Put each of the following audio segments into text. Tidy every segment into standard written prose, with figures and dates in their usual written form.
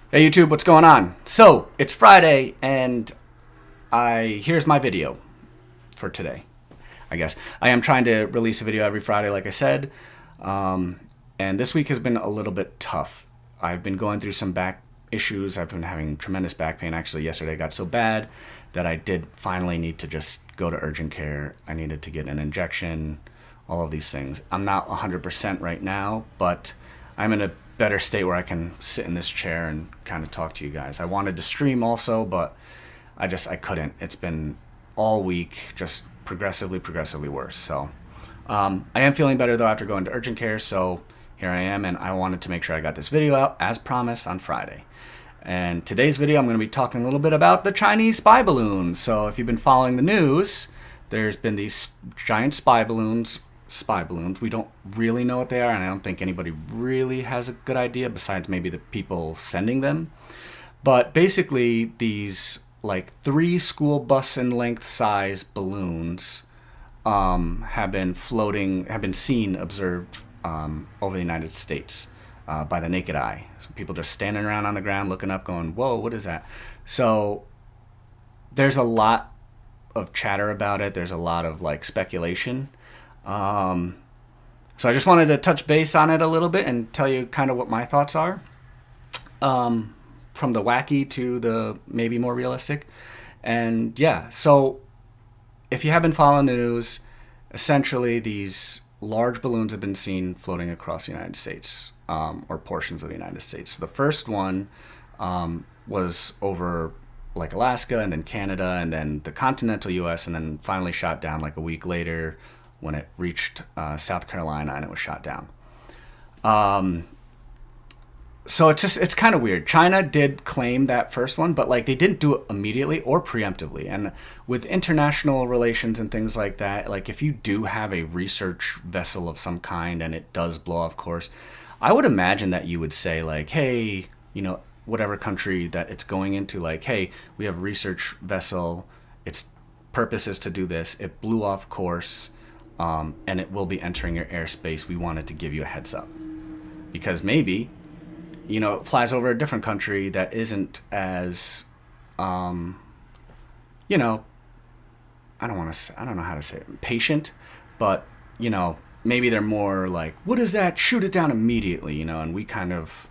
Hey YouTube, what's going on? So, it's Friday and here's my video for today. I guess I am trying to release a video every Friday like I said. And this week has been a little bit tough. I've been going through some back issues. I've been having tremendous back pain. Actually, yesterday got so bad that I did finally need to just go to urgent care. I needed to get an injection, all of these things. I'm not 100% right now, but I'm in a better state where I can sit in this chair and kind of talk to you guys. I wanted to stream also, but I couldn't. It's been all week, just progressively worse. So I am feeling better though after going to urgent care. So here I am, and I wanted to make sure I got this video out as promised on Friday. And today's video, I'm going to be talking a little bit about the Chinese spy balloons. So if you've been following the news, there's been these giant spy balloons. We don't really know what they are, and I don't think anybody really has a good idea besides maybe the people sending them. But basically, these like 3 school bus in length size balloons have been observed over the United States by the naked eye. So people just standing around on the ground looking up going, whoa, what is that? So there's a lot of chatter about it. There's a lot of like speculation. So I just wanted to touch base on it a little bit and tell you kind of what my thoughts are, from the wacky to the maybe more realistic. And yeah, so if you have been following the news, essentially these large balloons have been seen floating across the United States, or portions of the United States. So the first one was over like Alaska, and then Canada, and then the continental U.S., and then finally shot down like a week later when it reached South Carolina, and it was shot down. So it's kind of weird. China did claim that first one, but like they didn't do it immediately or preemptively. And with international relations and things like that, like if you do have a research vessel of some kind and it does blow off course, I would imagine that you would say like, hey, whatever country that it's going into, like, hey, we have a research vessel. Its purpose is to do this. It blew off course. And it will be entering your airspace. We wanted to give you a heads up because maybe, it flies over a different country that isn't as, I don't know how to say it, patient, but, maybe they're more like, what is that? Shoot it down immediately, and we kind of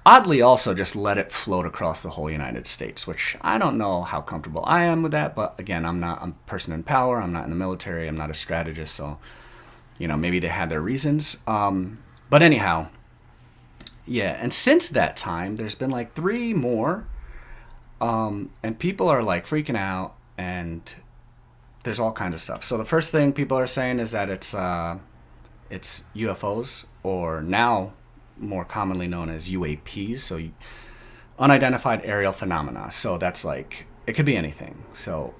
oddly also just let it float across the whole United States, which I don't know how comfortable I am with that. But again, I'm a person in power. I'm not in the military. I'm not a strategist. So, maybe they had their reasons. But anyhow, yeah. And since that time, there's been like 3 more. And people are like freaking out, and there's all kinds of stuff. So the first thing people are saying is that it's UFOs, or now more commonly known as UAPs, so unidentified aerial phenomena. So that's like, it could be anything. So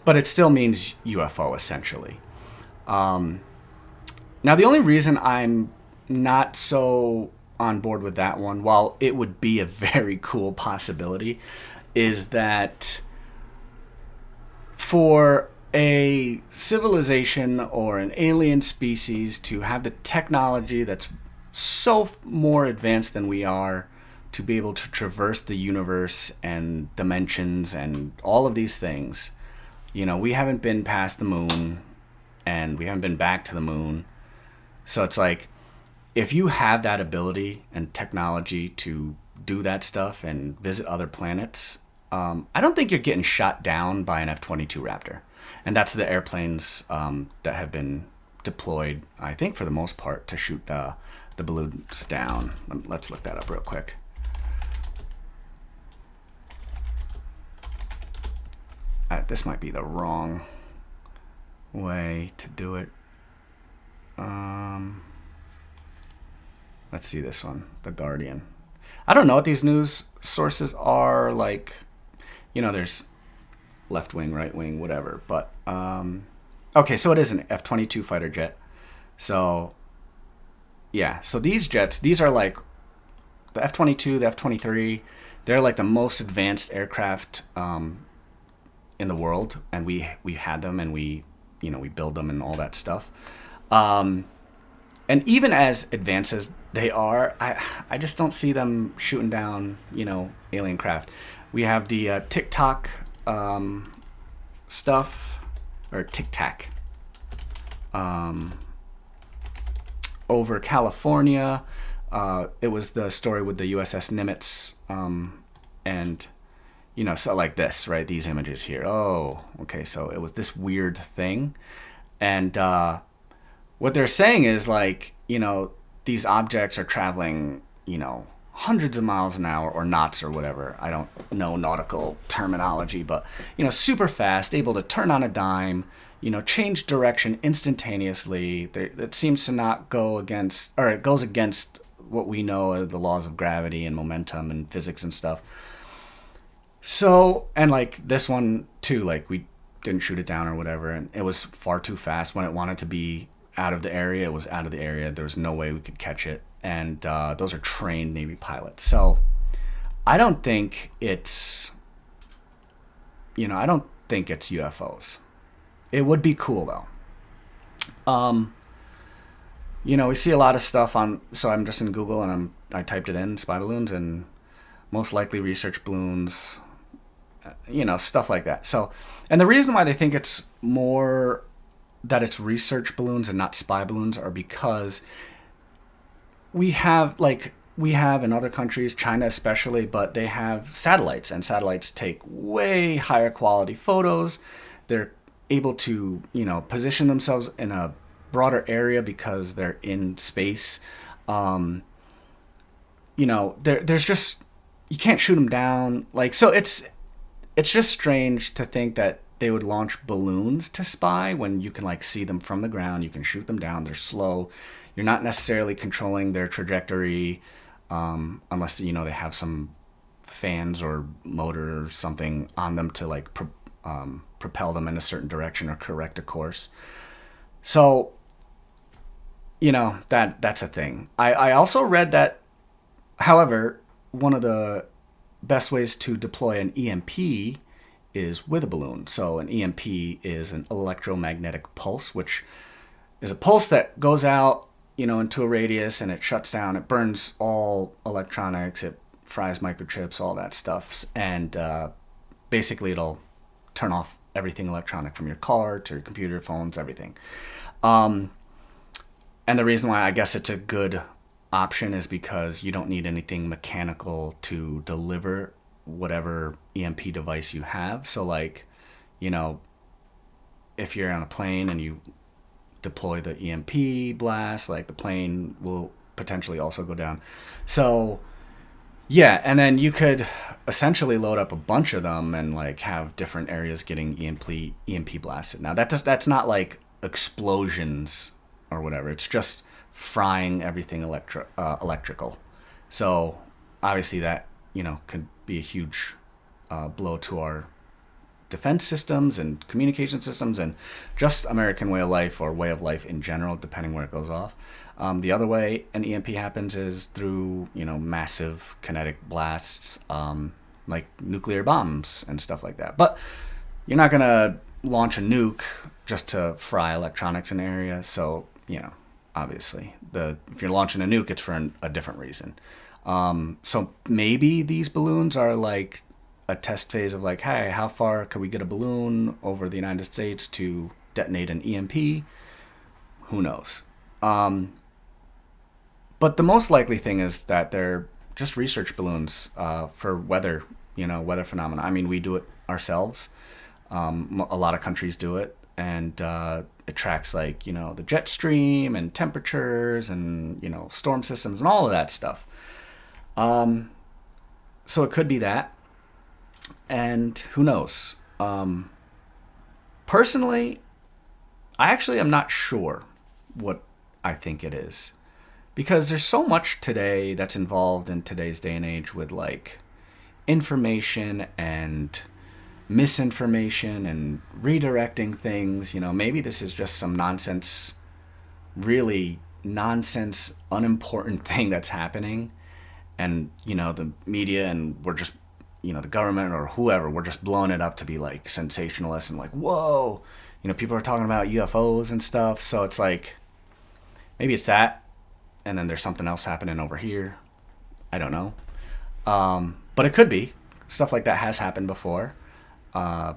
but it still means UFO essentially. Now the only reason I'm not so on board with that one, while it would be a very cool possibility, is that for a civilization or an alien species to have the technology that's so more advanced than we are, to be able to traverse the universe and dimensions and all of these things. We haven't been past the moon, and we haven't been back to the moon. So it's like, if you have that ability and technology to do that stuff and visit other planets, I don't think you're getting shot down by an F-22 Raptor. And that's the airplanes that have been deployed, I think for the most part, to shoot the balloons down. Let's look that up real quick. This might be the wrong way to do it. Let's see this one, The Guardian. I don't know what these news sources are like. There's left wing, right wing, whatever. But okay, so it is an F-22 fighter jet. So yeah, so these jets, these are like the F-22, the F-23. They're like the most advanced aircraft in the world, and we had them, and we build them and all that stuff. And even as advanced as They are. I just don't see them shooting down, alien craft. We have the TikTok stuff, or Tic Tac, over California. It was the story with the USS Nimitz, and so like this, right? These images here. Oh, okay. So it was this weird thing, and what they're saying is like, these objects are traveling, hundreds of miles an hour or knots or whatever. I don't know nautical terminology, but, super fast, able to turn on a dime, change direction instantaneously. That seems to not go against, or it goes against what we know are the laws of gravity and momentum and physics and stuff. So, and like this one too, like we didn't shoot it down or whatever, and it was far too fast when it wanted to be out of the area. It was out of the area. There was no way we could catch it. And those are trained Navy pilots. So I don't think it's, I don't think it's UFOs. It would be cool though. We see a lot of stuff on, so I'm just in Google and I typed it in, spy balloons and most likely research balloons, stuff like that. So, and the reason why they think it's more that it's research balloons and not spy balloons are because we have in other countries, China especially, but they have satellites, and satellites take way higher quality photos. They're able to, position themselves in a broader area because they're in space. There's just, you can't shoot them down. So it's just strange to think that they would launch balloons to spy when you can see them from the ground. You can shoot them down. They're slow. You're not necessarily controlling their trajectory, unless they have some fans or motor or something on them to propel them in a certain direction or correct a course. So, that's a thing. I also read that, however, one of the best ways to deploy an EMP is with a balloon. So an EMP is an electromagnetic pulse, which is a pulse that goes out, into a radius, and it shuts down. It burns all electronics. It fries microchips, all that stuff. And basically it'll turn off everything electronic from your car to your computer, phones, everything. And the reason why I guess it's a good option is because you don't need anything mechanical to deliver whatever EMP device you have. So if you're on a plane and you deploy the EMP blast, the plane will potentially also go down. So yeah, and then you could essentially load up a bunch of them and have different areas getting EMP blasted. Now that's not explosions or whatever. It's just frying everything electrical. So obviously that could be a huge blow to our defense systems and communication systems and just American way of life or way of life in general, depending where it goes off. The other way an EMP happens is through massive kinetic blasts, like nuclear bombs and stuff like that. But you're not gonna launch a nuke just to fry electronics in an area. So obviously if you're launching a nuke, it's for a different reason. So maybe these balloons are a test phase of hey, how far could we get a balloon over the United States to detonate an EMP? Who knows? But the most likely thing is that they're just research balloons for weather, weather phenomena. I mean, we do it ourselves. A lot of countries do it, and it tracks the jet stream and temperatures and storm systems and all of that stuff. So it could be that. And who knows? Personally, I actually am not sure what I think it is. Because there's so much today that's involved in today's day and age with information and misinformation and redirecting things. Maybe this is just some nonsense, really nonsense, unimportant thing that's happening. And, the media and we're just, the government or whoever, we're just blowing it up to be sensationalist and whoa, people are talking about UFOs and stuff. So it's maybe it's that. and then there's something else happening over here. I don't know. But it could be. Stuff like that has happened before. And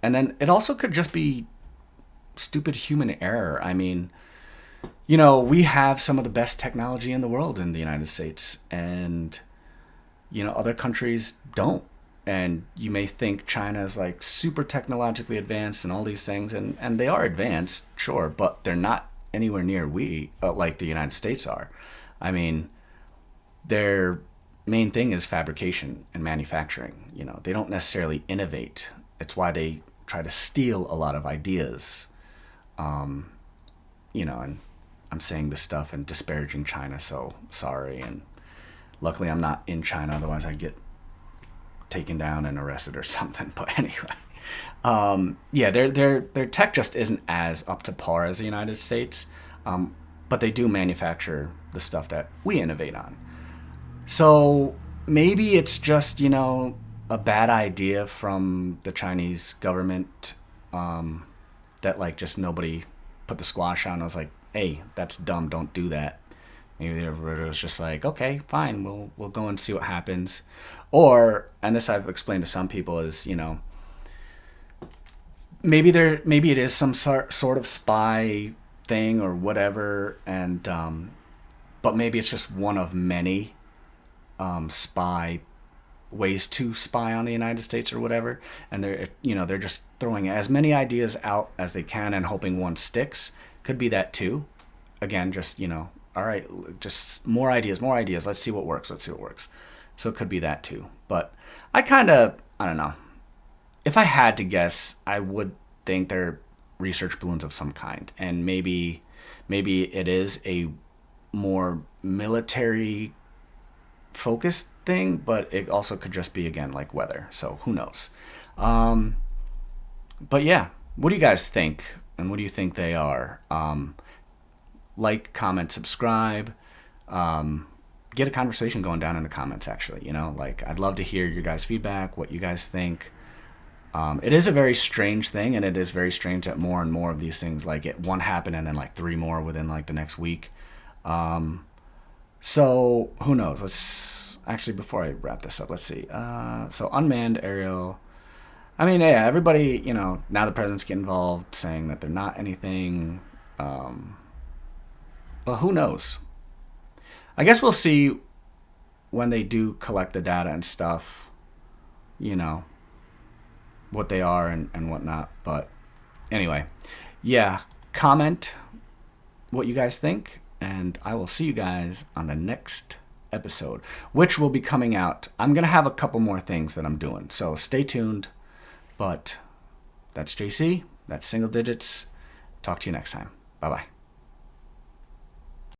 then it also could just be stupid human error. I mean, you know, we have some of the best technology in the world in the United States, and, you know, other countries don't. And you may think China is like super technologically advanced and all these things, and they are advanced, sure, but they're not anywhere near like the United States are. I mean, their main thing is fabrication and manufacturing. You know, they don't necessarily innovate. It's why they try to steal a lot of ideas. You know, and I'm saying this stuff and disparaging China, so sorry. And luckily I'm not in China, otherwise I'd get taken down and arrested or something. But anyway, yeah, their tech just isn't as up to par as the United States, but they do manufacture the stuff that we innovate on. So maybe it's just, you know, a bad idea from the Chinese government, that like just nobody put the squash on. I was like, hey, that's dumb, don't do that. Maybe it was just like, okay, fine, we'll go and see what happens. Or, and this I've explained to some people, is, you know, maybe it is some sort of spy thing or whatever, and but maybe it's just one of many spy ways to spy on the United States or whatever, and they're just throwing as many ideas out as they can and hoping one sticks. Could be that too. Again, just, you know, all right, just more ideas. Let's see what works. So it could be that too. But I don't know. If I had to guess, I would think they're research balloons of some kind, and maybe it is a more military focused thing, but it also could just be, again, like weather. So who knows? But yeah, what do you guys think? And what do you think they are? Like, comment, subscribe. Get a conversation going down in the comments, actually. You know, like, I'd love to hear your guys' feedback, what you guys think. It is a very strange thing, and it is very strange that more and more of these things, like, one happened and then like 3 more within like the next week. So who knows? Let's actually, before I wrap this up, let's see. So unmanned aerial. I mean, yeah, everybody, you know, now the president's getting involved, saying that they're not anything. But who knows? I guess we'll see when they do collect the data and stuff, you know, what they are and whatnot. But anyway, yeah, comment what you guys think, and I will see you guys on the next episode, which will be coming out. I'm going to have a couple more things that I'm doing, so stay tuned. But that's JC. That's Single Digits. Talk to you next time. Bye-bye.